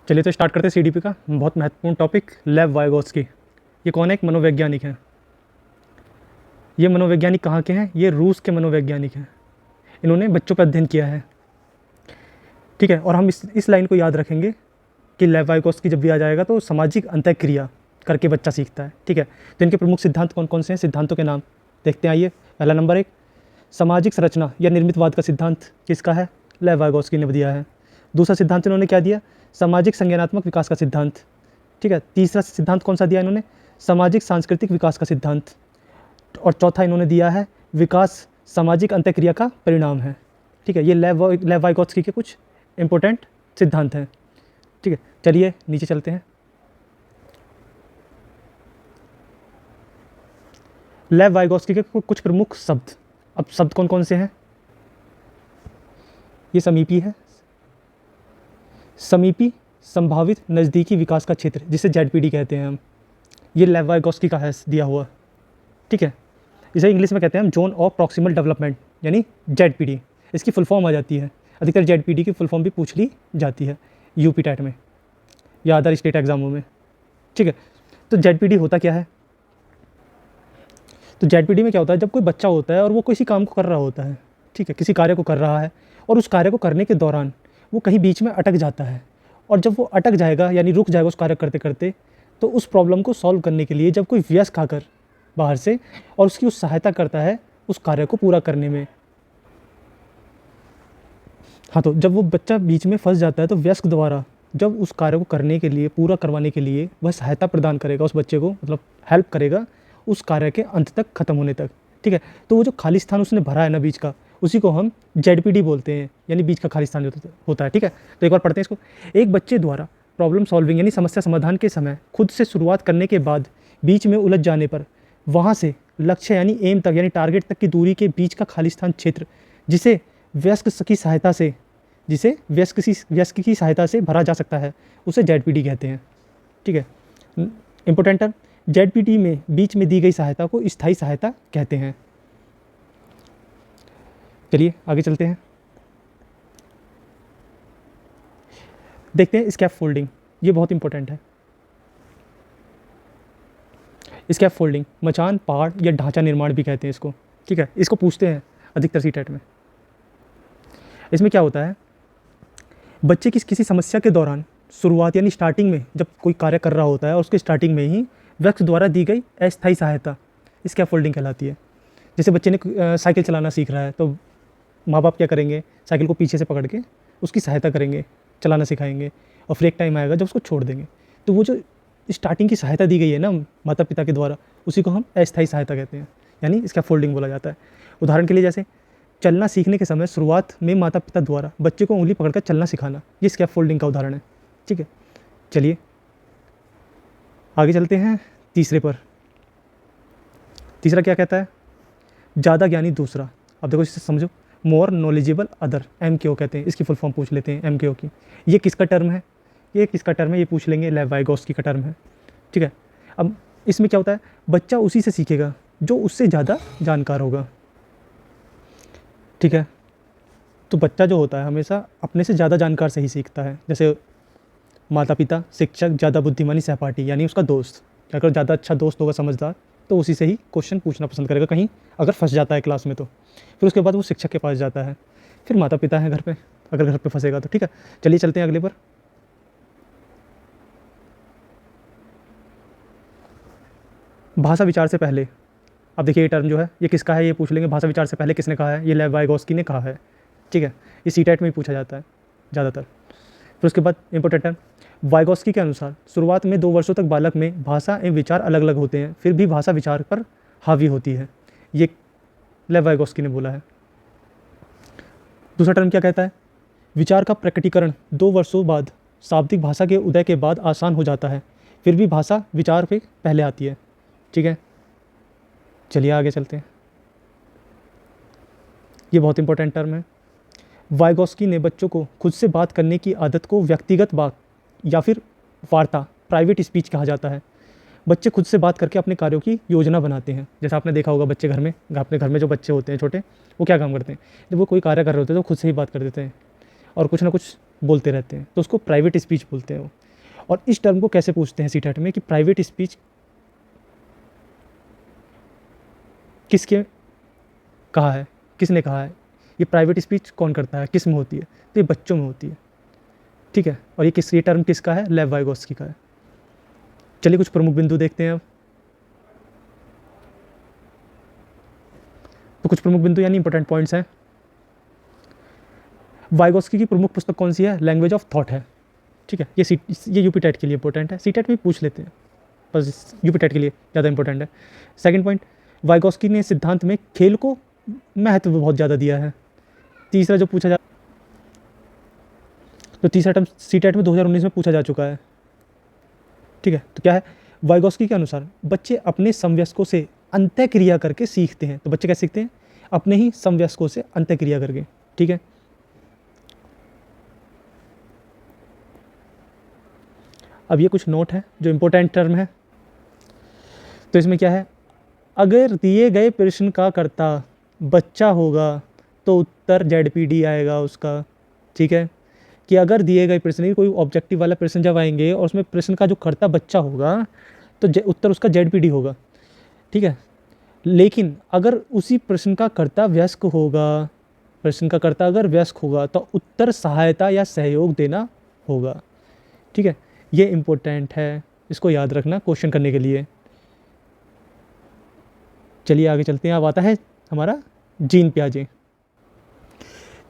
चलिए तो स्टार्ट करते हैं सीडीपी का बहुत महत्वपूर्ण टॉपिक, लेव वाइगोत्स्की। ये कौन है? एक मनोवैज्ञानिक हैं। ये मनोवैज्ञानिक कहाँ के हैं? ये रूस के मनोवैज्ञानिक हैं। इन्होंने बच्चों पर अध्ययन किया है, ठीक है। और हम इस लाइन को याद रखेंगे कि लेव वाइगोत्स्की जब भी आ जाएगा तो सामाजिक अंतःक्रिया करके बच्चा सीखता है, ठीक है। तो इनके प्रमुख सिद्धांत कौन कौन से हैं? सिद्धांतों के नाम देखते हैं, आइए। पहला नंबर 1, सामाजिक संरचना या निर्मितवाद का सिद्धांत किसका है? लेव वाइगोत्स्की ने दिया है। दूसरा सिद्धांत इन्होंने क्या दिया? सामाजिक संज्ञानात्मक विकास का सिद्धांत, ठीक है। तीसरा सिद्धांत कौन सा दिया इन्होंने? सामाजिक सांस्कृतिक विकास का सिद्धांत। और चौथा इन्होंने दिया है विकास सामाजिक अंतःक्रिया का परिणाम है, ठीक है। ये लेव वाइगोत्स्की के कुछ इंपॉर्टेंट सिद्धांत हैं, ठीक है। चलिए नीचे चलते हैं। लेव वाइगोत्स्की के कुछ प्रमुख शब्द। अब शब्द कौन कौन से हैं? ये समीपी है, समीपी संभावित नज़दीकी विकास का क्षेत्र, जिसे जेडपीडी कहते हैं हम। ये लेव वाइगोत्स्की का है दिया हुआ, ठीक है। इसे इंग्लिश में कहते हैं हम जोन ऑफ प्रॉक्सिमल डेवलपमेंट, यानी जेडपीडी। इसकी फुल फॉर्म आ जाती है, अधिकतर जेडपीडी की फुल फॉर्म भी पूछ ली जाती है यूपी टेट में या अदर स्टेट एग्जामों में, ठीक है। तो जेडपीडी होता क्या है? तो जेडपीडी में क्या होता है, जब कोई बच्चा होता है और वो किसी काम को कर रहा होता है, ठीक है, किसी कार्य को कर रहा है, और उस कार्य को करने के दौरान वो कहीं बीच में अटक जाता है, और जब वो अटक जाएगा यानी रुक जाएगा उस कार्य करते करते, तो उस प्रॉब्लम को सॉल्व करने के लिए जब कोई वयस्क आकर बाहर से और उसकी उस सहायता करता है उस कार्य को पूरा करने में। हाँ, तो जब वो बच्चा बीच में फंस जाता है तो वयस्क द्वारा जब उस कार्य को करने के लिए, पूरा करवाने के लिए वह सहायता प्रदान करेगा उस बच्चे को, मतलब हेल्प करेगा उस कार्य के अंत तक, ख़त्म होने तक, ठीक है। तो वो जो खाली स्थान उसने भरा है ना बीच का, उसी को हम जेडपीडी बोलते हैं, यानी बीच का खाली स्थान होता है, ठीक है। तो एक बार पढ़ते हैं इसको। एक बच्चे द्वारा प्रॉब्लम सॉल्विंग यानी समस्या समाधान के समय खुद से शुरुआत करने के बाद बीच में उलझ जाने पर वहाँ से लक्ष्य यानी एम तक यानी टारगेट तक की दूरी के बीच का खाली स्थान क्षेत्र, जिसे वयस्क की सहायता से भरा जा सकता है, उसे जेडपीडी कहते हैं, ठीक है। इंपॉर्टेंट टर्म, जेडपीडी में बीच में दी गई सहायता को स्थायी सहायता कहते हैं। चलिए आगे चलते हैं, देखते हैं स्कैफ फोल्डिंग। ये बहुत इंपॉर्टेंट है। स्कैफ फोल्डिंग मचान, पहाड़ या ढांचा निर्माण भी कहते हैं इसको, ठीक है। इसको पूछते हैं अधिकतर सीटेट में। इसमें क्या होता है, बच्चे की किसी समस्या के दौरान शुरुआत यानी स्टार्टिंग में जब कोई कार्य कर रहा होता है और उसके स्टार्टिंग में ही वयस्क द्वारा दी गई अस्थायी सहायता स्कैफ फोल्डिंग कहलाती है। जैसे बच्चे ने साइकिल चलाना सीख रहा है तो माँ बाप क्या करेंगे, साइकिल को पीछे से पकड़ के उसकी सहायता करेंगे, चलाना सिखाएंगे, और फिर एक टाइम आएगा जब उसको छोड़ देंगे। तो वो जो स्टार्टिंग की सहायता दी गई है ना माता पिता के द्वारा, उसी को हम अस्थायी सहायता कहते हैं, यानी स्कैफ फोल्डिंग बोला जाता है। उदाहरण के लिए जैसे चलना सीखने के समय शुरुआत में माता पिता द्वारा बच्चे को उंगली पकड़कर चलना सिखाना, ये स्कैफ फोल्डिंग का उदाहरण है, ठीक है। चलिए आगे चलते हैं तीसरे पर। तीसरा क्या कहता है? ज़्यादा ज्ञानी दूसरा। अब देखो इसे समझो, मोर नॉलेजेबल अदर, MKO कहते हैं। इसकी फुल फॉर्म पूछ लेते हैं MKO की। ये किसका टर्म है? ये किसका टर्म है ये पूछ लेंगे, लेव वाइगोत्स्की का टर्म है, ठीक है। अब इसमें क्या होता है, बच्चा उसी से सीखेगा जो उससे ज़्यादा जानकार होगा, ठीक है। तो बच्चा जो होता है हमेशा अपने से ज़्यादा जानकार से ही सीखता है। जैसे माता पिता, शिक्षक, ज़्यादा बुद्धिमानी सहपाठी यानी उसका दोस्त, अगर ज़्यादा अच्छा दोस्त होगा समझदार तो उसी से ही क्वेश्चन पूछना पसंद करेगा। कहीं अगर फंस जाता है क्लास में तो फिर उसके बाद वो शिक्षक के पास जाता है, फिर माता पिता हैं घर पे, अगर घर पे फंसेगा तो, ठीक है। चलिए चलते हैं अगले पर। भाषा विचार से पहले। अब देखिए ये टर्म जो है ये किसका है, ये पूछ लेंगे। भाषा विचार से पहले किसने कहा है? ये लेव वाइगोत्स्की ने कहा है, ठीक है। ये सीटेट में ही पूछा जाता है ज़्यादातर। फिर उसके बाद इंपॉर्टेंट टर्म, वाइगोत्स्की के अनुसार शुरुआत में 2 वर्षों तक बालक में भाषा एवं विचार अलग अलग होते हैं, फिर भी भाषा विचार पर हावी होती है। ये लेव वाइगोत्स्की ने बोला है। दूसरा टर्म क्या कहता है? विचार का प्रकटीकरण 2 वर्षों बाद शाब्दिक भाषा के उदय के बाद आसान हो जाता है, फिर भी भाषा विचार पे पहले आती है, ठीक है। चलिए आगे चलते हैं। ये बहुत इंपॉर्टेंट टर्म है। वाइगोत्स्की ने बच्चों को खुद से बात करने की आदत को व्यक्तिगत बात या फिर वार्ता, प्राइवेट स्पीच कहा जाता है। बच्चे खुद से बात करके अपने कार्यों की योजना बनाते हैं। जैसा आपने देखा होगा बच्चे घर में, अपने घर में जो बच्चे होते हैं छोटे, वो क्या काम करते हैं, जब वो कोई कार्य कर रहे होते हैं तो खुद से ही बात कर देते हैं और कुछ ना कुछ बोलते रहते हैं, तो उसको प्राइवेट स्पीच बोलते हैं वो। और इस टर्म को कैसे पूछते हैं सीटेट में कि प्राइवेट स्पीच किसके कहा है, किसने कहा है, ये प्राइवेट स्पीच कौन करता है, किस में होती है, तो ये बच्चों में होती है, ठीक है। और ये टर्म किसका है, लेव वाइगोस्की का है। चलिए कुछ प्रमुख बिंदु देखते हैं अब। तो कुछ प्रमुख बिंदु यानी इंपॉर्टेंट पॉइंट्स हैं। वाइगोस्की की प्रमुख पुस्तक कौन सी है, लैंग्वेज ऑफ थॉट है, ठीक है। ये यूपी टेट के लिए इंपॉर्टेंट है, सी टेट में पूछ लेते हैं, बस यूपी टेट के लिए ज़्यादा इंपॉर्टेंट है। सेकंड पॉइंट, वाइगोस्की ने सिद्धांत में खेल को महत्व बहुत ज़्यादा दिया है। तीसरा जो पूछा जा तो तीसरा टर्म सी टेट में 2019 में पूछा जा चुका है, ठीक है। तो क्या है, वाइगोस्की के अनुसार बच्चे अपने समवयस्कों से अंतःक्रिया करके सीखते हैं। तो बच्चे कैसे सीखते हैं, अपने ही समवयस्कों से अंतःक्रिया करके, ठीक है। अब ये कुछ नोट है जो इंपॉर्टेंट टर्म है। तो इसमें क्या है, अगर दिए गए प्रश्न का कर्ता बच्चा होगा तो उत्तर ZPD आएगा उसका, ठीक है। कि अगर दिए गए प्रश्न, कोई ऑब्जेक्टिव वाला प्रश्न जब आएंगे और उसमें प्रश्न का जो कर्ता बच्चा होगा तो उत्तर उसका ZPD होगा, ठीक है। लेकिन अगर उसी प्रश्न का कर्ता वयस्क होगा, प्रश्न का कर्ता अगर वयस्क होगा तो उत्तर सहायता या सहयोग देना होगा, ठीक है। ये इम्पोर्टेंट है, इसको याद रखना क्वेश्चन करने के लिए। चलिए आगे चलते हैं। अब आता है हमारा जीन पियाजे।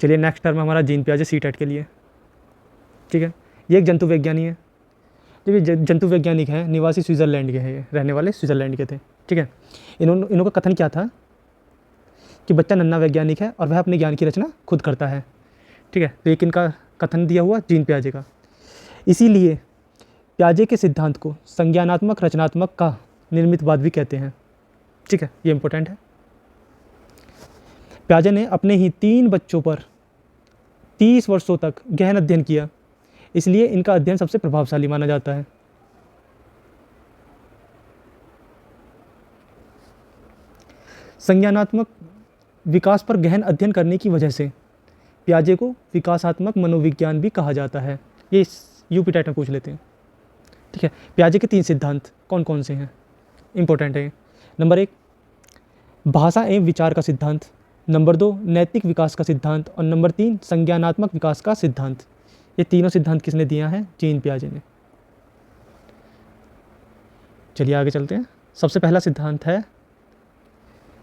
चलिए नेक्स्ट टर्म हमारा जीन पियाजे सी टेट के लिए, ठीक है। ये एक जंतु वैज्ञानी है। जब ये जंतु वैज्ञानिक हैं, निवासी स्विट्ज़रलैंड के हैं, ये रहने वाले स्विट्ज़रलैंड के थे, ठीक है। इनका कथन क्या था कि बच्चा नन्हा वैज्ञानिक है और वह अपने ज्ञान की रचना खुद करता है, ठीक है। तो एक इनका कथन दिया हुआ जीन पियाजे का। इसीलिए पियाजे के सिद्धांत को संज्ञानात्मक रचनात्मक का निर्मितवाद भी कहते हैं, ठीक है। ये इंपॉर्टेंट है। पियाजे ने अपने ही 3 बच्चों पर 30 वर्षों तक गहन अध्ययन किया, इसलिए इनका अध्ययन सबसे प्रभावशाली माना जाता है। संज्ञानात्मक विकास पर गहन अध्ययन करने की वजह से पियाजे को विकासात्मक मनोविज्ञान भी कहा जाता है। ये यूपी टेट में पूछ लेते हैं, ठीक है। पियाजे के 3 सिद्धांत कौन कौन से हैं, इंपॉर्टेंट है। नंबर 1 भाषा एवं विचार का सिद्धांत, नंबर 2 नैतिक विकास का सिद्धांत और नंबर 3 संज्ञानात्मक विकास का सिद्धांत। ये तीनों सिद्धांत किसने दिया है, जीन पियाजे ने। चलिए आगे चलते हैं। सबसे पहला सिद्धांत है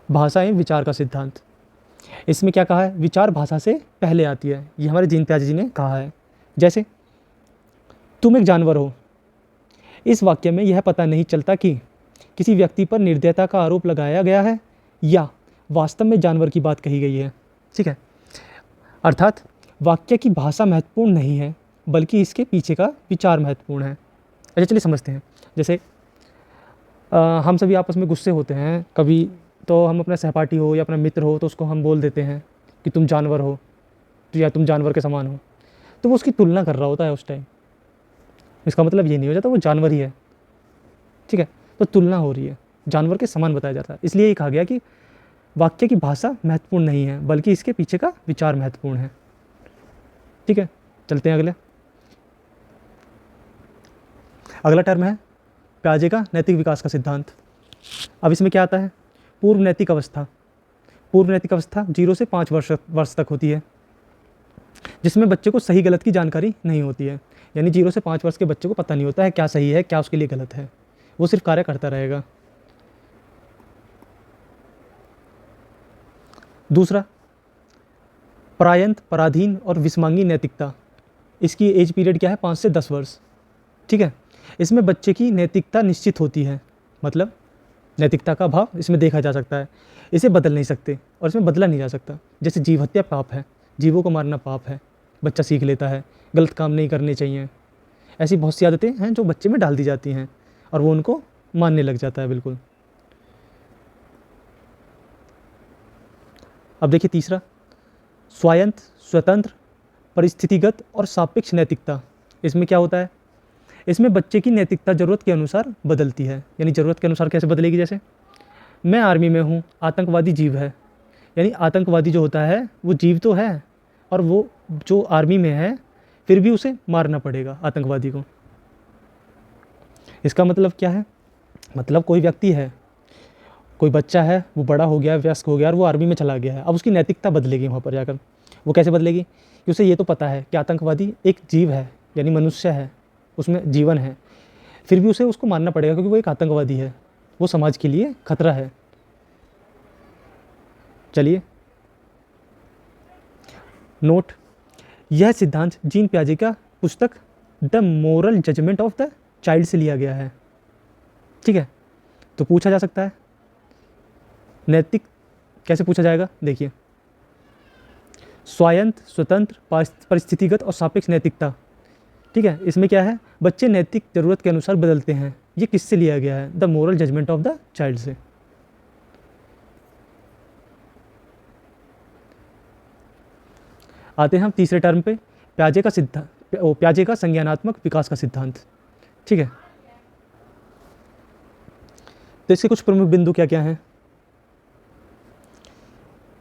भाषा एवं विचार का सिद्धांत। इसमें क्या कहा है, विचार भाषा से पहले आती है, ये हमारे जीन पियाजे जी ने कहा है। जैसे तुम एक जानवर हो, इस वाक्य में यह पता नहीं चलता कि किसी व्यक्ति पर निर्दयता का आरोप लगाया गया है या वास्तव में जानवर की बात कही गई है, ठीक है। अर्थात वाक्य की भाषा महत्वपूर्ण नहीं है, बल्कि इसके पीछे का विचार महत्वपूर्ण है। अच्छा चलिए समझते हैं। जैसे हम सभी आपस में गुस्से होते हैं कभी, तो हम अपना सहपाठी हो या अपना मित्र हो तो उसको हम बोल देते हैं कि तुम जानवर हो, तो या तुम जानवर के समान हो, तो वो उसकी तुलना कर रहा होता है उस टाइम। इसका मतलब ये नहीं हो जाता वो जानवर ही है, ठीक है। तो तुलना हो रही है, जानवर के समान बताया जाता है। इसलिए ये कहा गया कि वाक्य की भाषा महत्वपूर्ण नहीं है, बल्कि इसके पीछे का विचार महत्वपूर्ण है, ठीक है। चलते हैं अगले। अगला टर्म है पियाजे का नैतिक विकास का सिद्धांत। अब इसमें क्या आता है, पूर्व नैतिक अवस्था। पूर्व नैतिक अवस्था 0 से 5 वर्ष तक होती है, जिसमें बच्चे को सही गलत की जानकारी नहीं होती है। यानी 0 से 5 वर्ष के बच्चे को पता नहीं होता है क्या सही है क्या उसके लिए गलत है, वो सिर्फ कार्य करता रहेगा। दूसरा प्रायंत, पराधीन और विस्मांगी नैतिकता। इसकी एज पीरियड क्या है, 5 से 10 वर्ष, ठीक है। इसमें बच्चे की नैतिकता निश्चित होती है, मतलब नैतिकता का भाव इसमें देखा जा सकता है। इसे बदल नहीं सकते और इसमें बदला नहीं जा सकता। जैसे जीव हत्या पाप है, जीवों को मारना पाप है, बच्चा सीख लेता है, गलत काम नहीं करने चाहिए। ऐसी बहुत सी आदतें हैं जो बच्चे में डाल दी जाती हैं और वो उनको मानने लग जाता है बिल्कुल। अब देखिए तीसरा स्वायत्त, स्वतंत्र, परिस्थितिगत और सापेक्ष नैतिकता। इसमें क्या होता है, इसमें बच्चे की नैतिकता ज़रूरत के अनुसार बदलती है। यानी ज़रूरत के अनुसार कैसे बदलेगी, जैसे मैं आर्मी में हूँ, आतंकवादी जीव है, यानी आतंकवादी जो होता है वो जीव तो है और वो जो आर्मी में है फिर भी उसे मारना पड़ेगा आतंकवादी को। इसका मतलब क्या है? मतलब कोई व्यक्ति है, कोई बच्चा है, वो बड़ा हो गया, वयस्क हो गया और वो आर्मी में चला गया है। अब उसकी नैतिकता बदलेगी वहाँ पर जाकर। वो कैसे बदलेगी? कि उसे ये तो पता है कि आतंकवादी एक जीव है, यानी मनुष्य है, उसमें जीवन है, फिर भी उसे उसको मारना पड़ेगा क्योंकि वो एक आतंकवादी है, वो समाज के लिए खतरा है। चलिए नोट, यह सिद्धांत जीन पियाजे का पुस्तक the moral judgement of the child से लिया गया है। ठीक है, तो पूछा जा सकता है नैतिक कैसे पूछा जाएगा? देखिए, स्वायत्त, स्वतंत्र, परिस्थितिगत और सापेक्ष नैतिकता। ठीक है, इसमें क्या है? बच्चे नैतिक जरूरत के अनुसार बदलते हैं। ये किससे लिया गया है? The moral judgement of the child से। आते हैं हम तीसरे टर्म पे, प्याजे का सिद्धांत, प्याजे का संज्ञानात्मक विकास का सिद्धांत। ठीक है, तो इसके कुछ प्रमुख बिंदु क्या क्या हैं?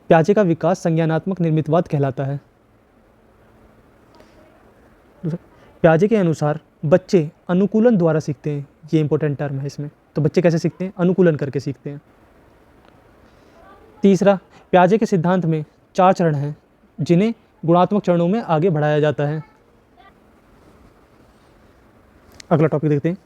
प्याजे का विकास संज्ञानात्मक निर्मितवाद कहलाता है। प्याजे के अनुसार बच्चे अनुकूलन द्वारा सीखते हैं। ये इंपॉर्टेंट टर्म है इसमें। तो बच्चे कैसे सीखते हैं? अनुकूलन करके सीखते हैं। तीसरा, प्याजे के सिद्धांत में 4 चरण हैं जिन्हें गुणात्मक चरणों में आगे बढ़ाया जाता है। अगला टॉपिक देखते हैं।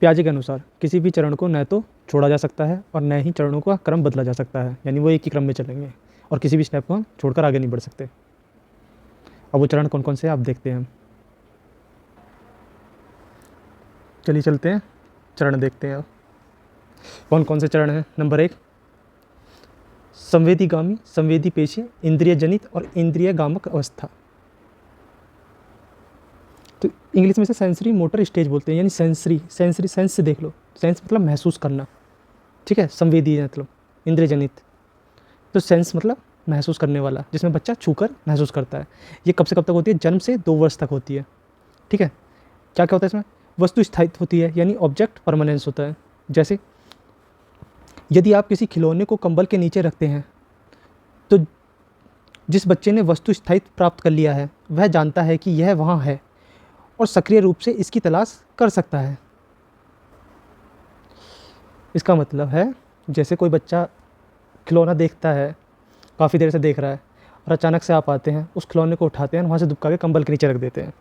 प्याजे के अनुसार किसी भी चरण को न तो छोड़ा जा सकता है और न ही चरणों का क्रम बदला जा सकता है, यानी वो एक ही क्रम में चलेंगे और किसी भी स्टेप को हम छोड़कर आगे नहीं बढ़ सकते। अब वो चरण कौन कौन से आप देखते हैं। चलिए चलते हैं, चरण देखते हैं। अब कौन कौन से चरण हैं? नंबर 1, संवेदीगामी, संवेदी पेशी, इंद्रिय जनित और इंद्रिय गामक अवस्था। तो इंग्लिश में से सेंसरी मोटर स्टेज बोलते हैं, यानी सेंसरी सेंस से देख लो। सेंस मतलब महसूस करना। ठीक है, संवेदी मतलब इंद्रिय जनित, तो सेंस मतलब महसूस करने वाला, जिसमें बच्चा छूकर महसूस करता है। ये कब से कब तक होती है? जन्म से 2 वर्ष तक होती है। ठीक है, क्या क्या होता है इसमें? वस्तु स्थायित्व होती है, यानी ऑब्जेक्ट परमानेंस होता है। जैसे यदि आप किसी खिलौने को कंबल के नीचे रखते हैं तो जिस बच्चे ने वस्तु स्थायित्व प्राप्त कर लिया है वह जानता है कि यह वहाँ है और सक्रिय रूप से इसकी तलाश कर सकता है। इसका मतलब है जैसे कोई बच्चा खिलौना देखता है, काफ़ी देर से देख रहा है और अचानक से आप आते हैं, उस खिलौने को उठाते हैं, वहाँ से दुबका के कंबल के नीचे रख देते हैं।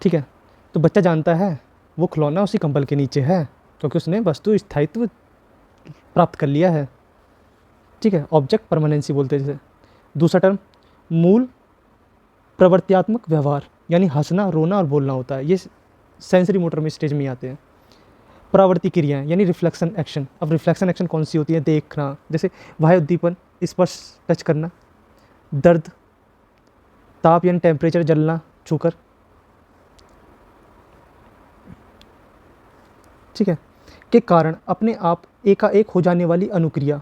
ठीक है, तो बच्चा जानता है वो खिलौना उसी कंबल के नीचे है क्योंकि उसने वस्तु स्थायित्व प्राप्त कर लिया है। ठीक है, ऑब्जेक्ट परमानेंसी बोलते हैं जिसे। दूसरा टर्म मूल प्रवृत्त्यात्मक व्यवहार, यानी हंसना, रोना और बोलना होता है। ये सेंसरी मोटर में स्टेज में आते हैं। प्रावर्ती क्रियाएं, यानी रिफ्लेक्शन एक्शन। अब रिफ्लेक्शन एक्शन कौन सी होती है? देखना, जैसे बाह्य उद्दीपन, स्पर्श, टच करना, दर्द, ताप यानी टेम्परेचर, जलना छूकर। ठीक है, के कारण अपने आप एकाएक हो जाने वाली अनुक्रिया।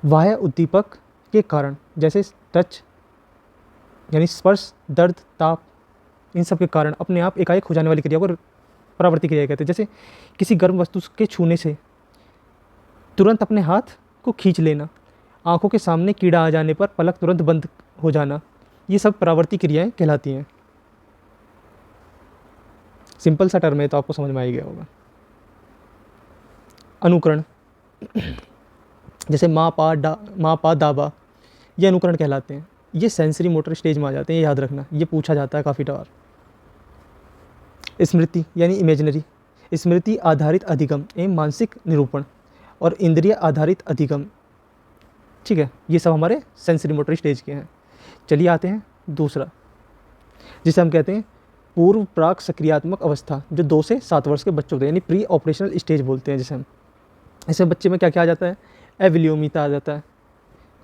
बाह्य उद्दीपक के कारण, जैसे टच यानी स्पर्श, दर्द, ताप, इन सब के कारण अपने आप एकाएक हो जाने वाली क्रिया को परावर्ती क्रिया कहते हैं। जैसे किसी गर्म वस्तु के छूने से तुरंत अपने हाथ को खींच लेना, आंखों के सामने कीड़ा आ जाने पर पलक तुरंत बंद हो जाना, ये सब परावर्ती क्रियाएं कहलाती हैं। सिंपल सा टर्म है तो आपको समझ में आ ही गया होगा। अनुकरण, जैसे माँ पा दाबा, ये अनुकरण कहलाते हैं। ये सेंसरी मोटर स्टेज में आ जाते हैं, ये याद रखना, ये पूछा जाता है काफ़ी बार। स्मृति यानी इमेजिनरी, स्मृति आधारित अधिगम एवं मानसिक निरूपण और इंद्रिय आधारित अधिगम। ठीक है, ये सब हमारे सेंसरी मोटर स्टेज के हैं। चलिए आते हैं दूसरा, जिसे हम कहते हैं पूर्व प्राक सक्रियात्मक अवस्था, जो 2 से 7 वर्ष के बच्चे होते हैं, यानी प्री ऑपरेशनल स्टेज बोलते हैं जिसे हम। ऐसे बच्चे में क्या क्या आ जाता है? अविलोमिता आ जाता है,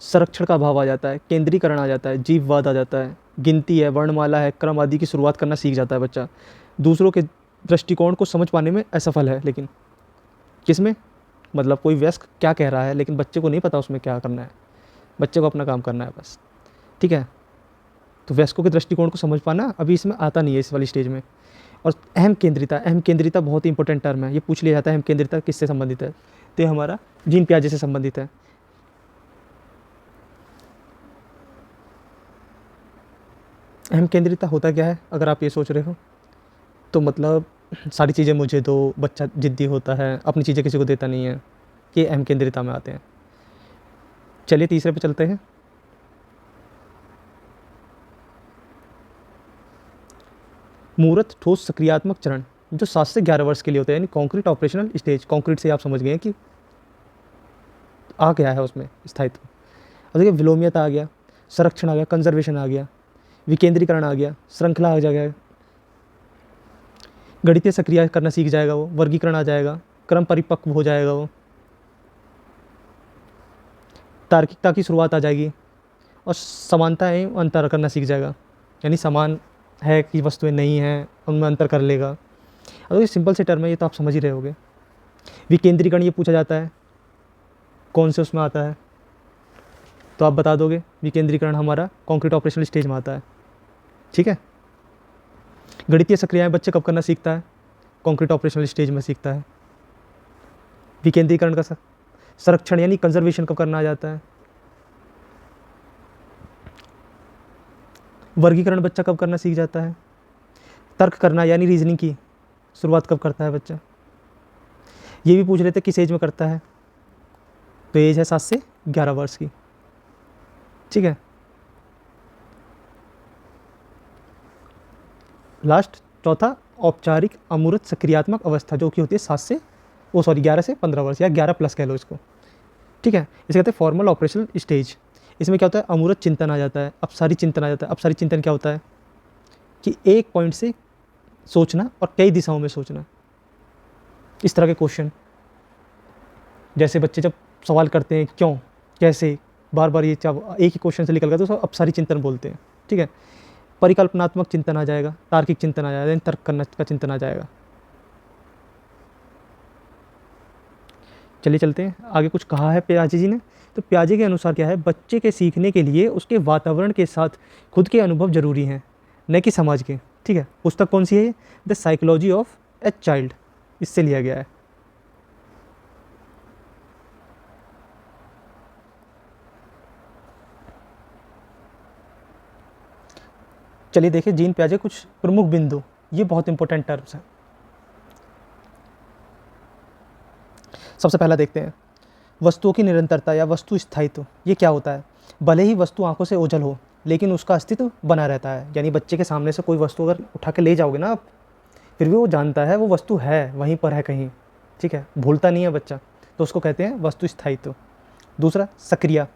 संरक्षण का भाव आ जाता है, केंद्रीकरण आ जाता है, जीववाद आ जाता है, गिनती है, वर्णमाला है, क्रम आदि की शुरुआत करना सीख जाता है बच्चा। दूसरों के दृष्टिकोण को समझ पाने में असफल है, लेकिन किसमें? मतलब कोई वयस्क क्या कह रहा है लेकिन बच्चे को नहीं पता उसमें क्या करना है, बच्चे को अपना काम करना है बस। ठीक है, तो वयस्कों के दृष्टिकोण को समझ पाना अभी इसमें आता नहीं है इस वाली स्टेज में। और अहम केंद्रिता बहुत ही इंपॉर्टेंट टर्म है, ये पूछ लिया जाता है अहम केंद्रिता किससे संबंधित है, तो ये हमारा जीन पियाजे से संबंधित है। अहम केंद्रिता होता क्या है, अगर आप ये सोच रहे हो तो मतलब सारी चीज़ें मुझे दो, बच्चा ज़िद्दी होता है, अपनी चीज़ें किसी को देता नहीं है, ये अहम केंद्रिता में आते हैं। चलिए तीसरे पे चलते हैं। मूर्त ठोस सक्रियात्मक चरण, जो 7 से 11 वर्ष के लिए होता है, यानी कॉन्क्रीट ऑपरेशनल स्टेज। कॉन्क्रीट से आप समझ गए कि आ गया है उसमें स्थायित्व। अब देखिए विलोम्यता आ गया, संरक्षण आ गया, कंजर्वेशन आ गया, विकेंद्रीकरण आ गया, श्रृंखला आ जाएगा, गणितीय सक्रिय करना सीख जाएगा वो, वर्गीकरण आ जाएगा, क्रम परिपक्व हो जाएगा वो, तार्किकता की शुरुआत आ जाएगी, और समानता एवं अंतर करना सीख जाएगा, यानी समान है कि वस्तुएं नहीं हैं उनमें अंतर कर लेगा। अब ये सिंपल से टर्म है, ये तो आप समझ ही रहे होगे। विकेंद्रीकरण ये पूछा जाता है कौन से उसमें आता है, तो आप बता दोगे विकेंद्रीकरण हमारा कॉन्क्रीट ऑपरेशनल स्टेज में आता है, ठीक है। गणितीय सक्रियाएं बच्चे कब करना सीखता है, कॉन्क्रीट ऑपरेशनल स्टेज में सीखता है। विकेंद्रीकरण का संरक्षण यानी कंजर्वेशन कब करना आ जाता है। वर्गीकरण बच्चा कब करना सीख जाता है। तर्क करना यानी रीजनिंग की शुरुआत कब करता है बच्चा। ये भी पूछ रहे थे किस एज में करता है, तो एज है 7 से 11 वर्ष की, ठीक है। लास्ट चौथा औपचारिक अमूर्त सक्रियात्मक अवस्था, जो कि होती है 11 से 15 वर्ष, या 11 प्लस कह लो इसको, ठीक है। इसे कहते हैं फॉर्मल ऑपरेशनल स्टेज। इसमें क्या होता है, अमूर्त चिंतन आ जाता है, अपसारी चिंतन आ जाता है। अपसारी चिंतन क्या होता है कि एक पॉइंट से सोचना और कई दिशाओं में सोचना, इस तरह के क्वेश्चन। जैसे बच्चे जब सवाल करते हैं क्यों, कैसे, बार बार ये एक ही क्वेश्चन से निकल गया, तो सब अपसारी चिंतन बोलते हैं, ठीक है। परिकल्पनात्मक चिंतन आ जाएगा, तार्किक चिंतन आ जाएगा, तर्क करना का चिंतन आ जाएगा। चलिए चलते हैं आगे। कुछ कहा है पियाजे जी ने, तो पियाजे के अनुसार क्या है, बच्चे के सीखने के लिए उसके वातावरण के साथ खुद के अनुभव जरूरी हैं, न कि समाज के, ठीक है। पुस्तक कौन सी है, the psychology of a child, इससे लिया गया है। चलिए देखिए जीन पियाजे कुछ प्रमुख बिंदु, ये बहुत इंपॉर्टेंट टर्म्स हैं। सबसे पहला देखते हैं, वस्तुओं की निरंतरता या वस्तु स्थायित्व। ये क्या होता है, भले ही वस्तु आंखों से ओझल हो लेकिन उसका अस्तित्व बना रहता है। यानी बच्चे के सामने से कोई वस्तु अगर उठा के ले जाओगे ना आप, फिर भी वो जानता है वो वस्तु है, वहीं पर है कहीं, ठीक है, भूलता नहीं है बच्चा, तो उसको कहते हैं वस्तु स्थायित्व। दूसरा सक्रिया,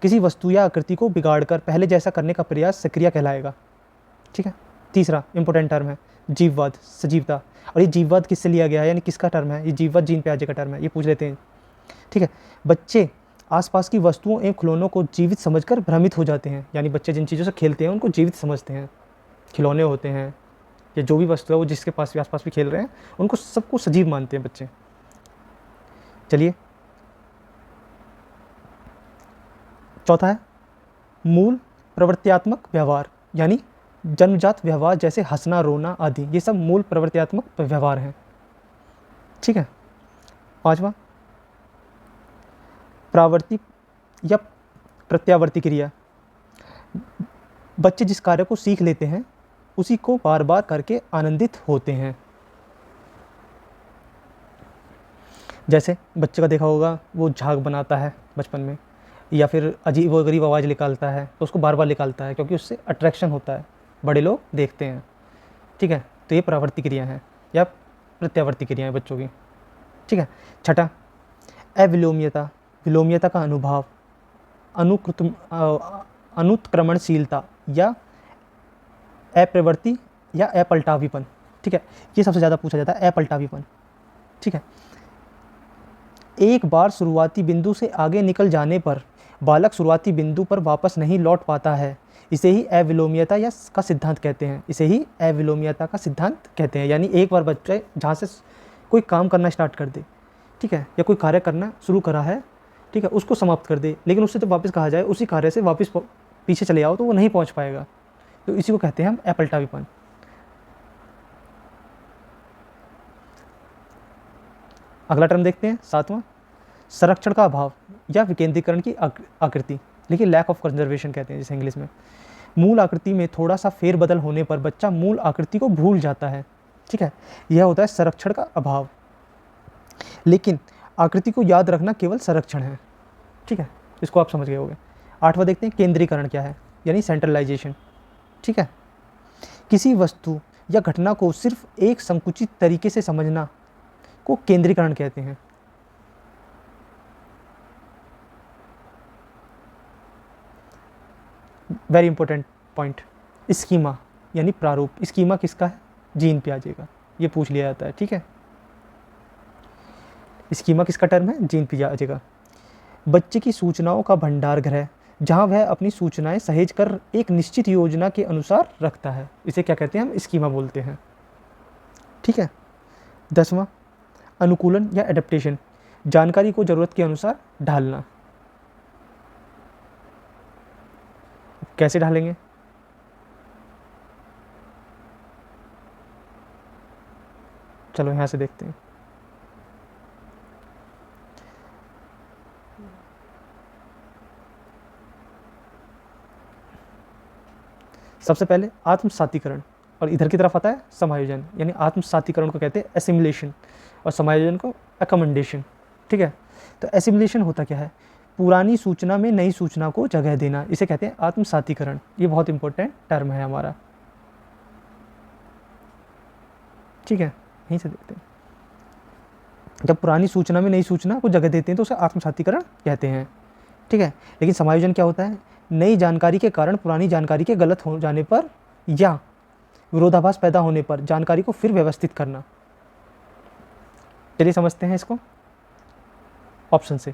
किसी वस्तु या आकृति को बिगाड़कर पहले जैसा करने का प्रयास सक्रिया कहलाएगा, ठीक है। तीसरा इंपॉर्टेंट टर्म है जीववाद, सजीवता। और ये जीववाद किससे लिया गया है, यानी किसका टर्म है, ये जीववाद जीन पियाजे का टर्म है, ये पूछ लेते हैं, ठीक है। बच्चे आसपास की वस्तुओं एवं खिलौनों को जीवित समझकर भ्रमित हो जाते हैं, यानी बच्चे जिन चीज़ों से खेलते हैं उनको जीवित समझते हैं। खिलौने होते हैं या जो भी वस्तु है वो जिसके पास भी आसपास भी खेल रहे हैं उनको सबको सजीव मानते हैं बच्चे। चलिए चौथा है मूल प्रवृत्त्यात्मक व्यवहार, यानी जन्मजात व्यवहार जैसे हंसना, रोना आदि, ये सब मूल प्रवृत्त्यात्मक व्यवहार हैं, ठीक है। पांचवा प्रावर्ती या प्रत्यावर्ती क्रिया, बच्चे जिस कार्य को सीख लेते हैं उसी को बार बार करके आनंदित होते हैं। जैसे बच्चे का देखा होगा वो झाग बनाता है बचपन में, या फिर अजीब व गरीब आवाज़ निकालता है तो उसको बार बार निकालता है क्योंकि उससे अट्रैक्शन होता है, बड़े लोग देखते हैं, ठीक है। तो ये प्रावर्ती क्रिया है या प्रत्यावर्ती क्रिया है बच्चों की, ठीक है। छठा अविलोम्यता, विलोम्यता का अनुभाव, अनुत्क्रमणशीलता या अप्रवृत्ति या अपलटावीपन, ठीक है। ये सबसे ज़्यादा पूछा जाता है, अपलटावीपन, ठीक है। एक बार शुरुआती बिंदु से आगे निकल जाने पर बालक शुरुआती बिंदु पर वापस नहीं लौट पाता है, इसे ही अविलोम्यता या का सिद्धांत कहते हैं, इसे ही अविलोम्यता का सिद्धांत कहते हैं। यानी एक बार बच्चे जहाँ से कोई काम करना स्टार्ट कर दे, ठीक है, या कोई कार्य करना शुरू करा है, ठीक है, उसको समाप्त कर दे, लेकिन उससे जब वापस कहा जाए उसी कार्य से वापस पीछे चले आओ तो वो नहीं पहुँच पाएगा, तो इसी को कहते हैं हम अपलटावीपन। अगला टर्म देखते हैं सातवां, संरक्षण का अभाव या विकेंद्रीकरण की आकृति, लेकिन लैक ऑफ कंजर्वेशन कहते हैं जिसे इंग्लिश में। मूल आकृति में थोड़ा सा फेरबदल होने पर बच्चा मूल आकृति को भूल जाता है। ठीक है, यह होता है संरक्षण का अभाव। लेकिन आकृति को याद रखना केवल संरक्षण है। ठीक है, इसको आप समझ गए होंगे। 8वां देखते हैं, केंद्रीकरण क्या है, यानी सेंट्रलाइजेशन। ठीक है, किसी वस्तु या घटना को सिर्फ एक संकुचित तरीके से समझना को केंद्रीकरण कहते हैं। वेरी इंपॉर्टेंट पॉइंट, स्कीमा यानी प्रारूप। स्कीमा किसका है? जीन पियाजे का, ये पूछ लिया जाता है। ठीक है, स्कीमा किसका टर्म है? जीन पियाजे का। बच्चे की सूचनाओं का भंडार गृह, जहाँ वह अपनी सूचनाएं सहेज कर एक निश्चित योजना के अनुसार रखता है, इसे क्या कहते हैं? हम स्कीमा बोलते हैं। ठीक है, 10वां, अनुकूलन या एडेप्टेशन, जानकारी को जरूरत के अनुसार ढालना। कैसे ढालेंगे? चलो यहाँ से देखते हैं। सबसे पहले आत्मसातीकरण, और इधर की तरफ आता है समायोजन, यानी आत्मसातीकरण को कहते हैं एसिमिलेशन और समायोजन को अकोमोडेशन। ठीक है, तो एसिमिलेशन होता क्या है? पुरानी सूचना में नई सूचना को जगह देना, इसे कहते हैं आत्मसातीकरण। ये बहुत इंपॉर्टेंट टर्म है हमारा। ठीक है, यहीं से देखते हैं। जब पुरानी सूचना में नई सूचना को जगह देते हैं तो उसे आत्मसातीकरण कहते हैं। ठीक है, लेकिन समायोजन क्या होता है? नई जानकारी के कारण पुरानी जानकारी के गलत हो जाने पर या विरोधाभास पैदा होने पर जानकारी को फिर व्यवस्थित करना। चलिए समझते हैं इसको ऑप्शन से।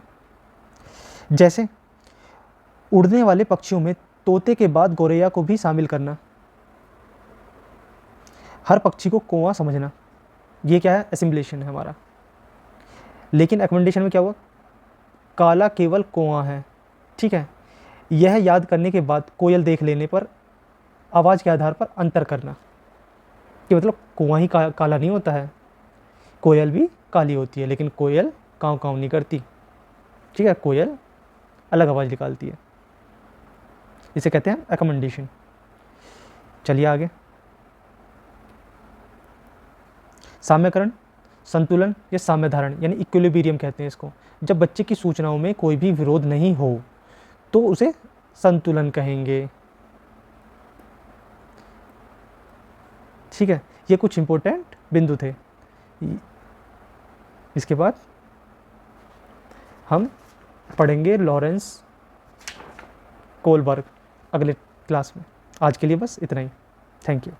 जैसे उड़ने वाले पक्षियों में तोते के बाद गोरैया को भी शामिल करना, हर पक्षी को कौवा समझना, ये क्या है? एसिमिलेशन है हमारा। लेकिन अकोमोडेशन में क्या हुआ? काला केवल कौवा है। ठीक है, यह याद करने के बाद कोयल देख लेने पर आवाज़ के आधार पर अंतर करना, कि मतलब कौवा ही काला नहीं होता है, कोयल भी काली होती है, लेकिन कोयल काँव काँव नहीं करती। ठीक है, कोयल अलग आवाज़ निकालती है, इसे कहते हैं अकोमोडेशन। चलिए आगे, साम्यकरण, संतुलन या साम्य धारण, यानी इक्विलिब्रियम कहते हैं इसको। जब बच्चे की सूचनाओं में कोई भी विरोध नहीं हो तो उसे संतुलन कहेंगे। ठीक है, ये कुछ इंपॉर्टेंट बिंदु थे। इसके बाद हम पढ़ेंगे लॉरेंस कोलबर्ग अगले क्लास में। आज के लिए बस इतना ही। Thank you.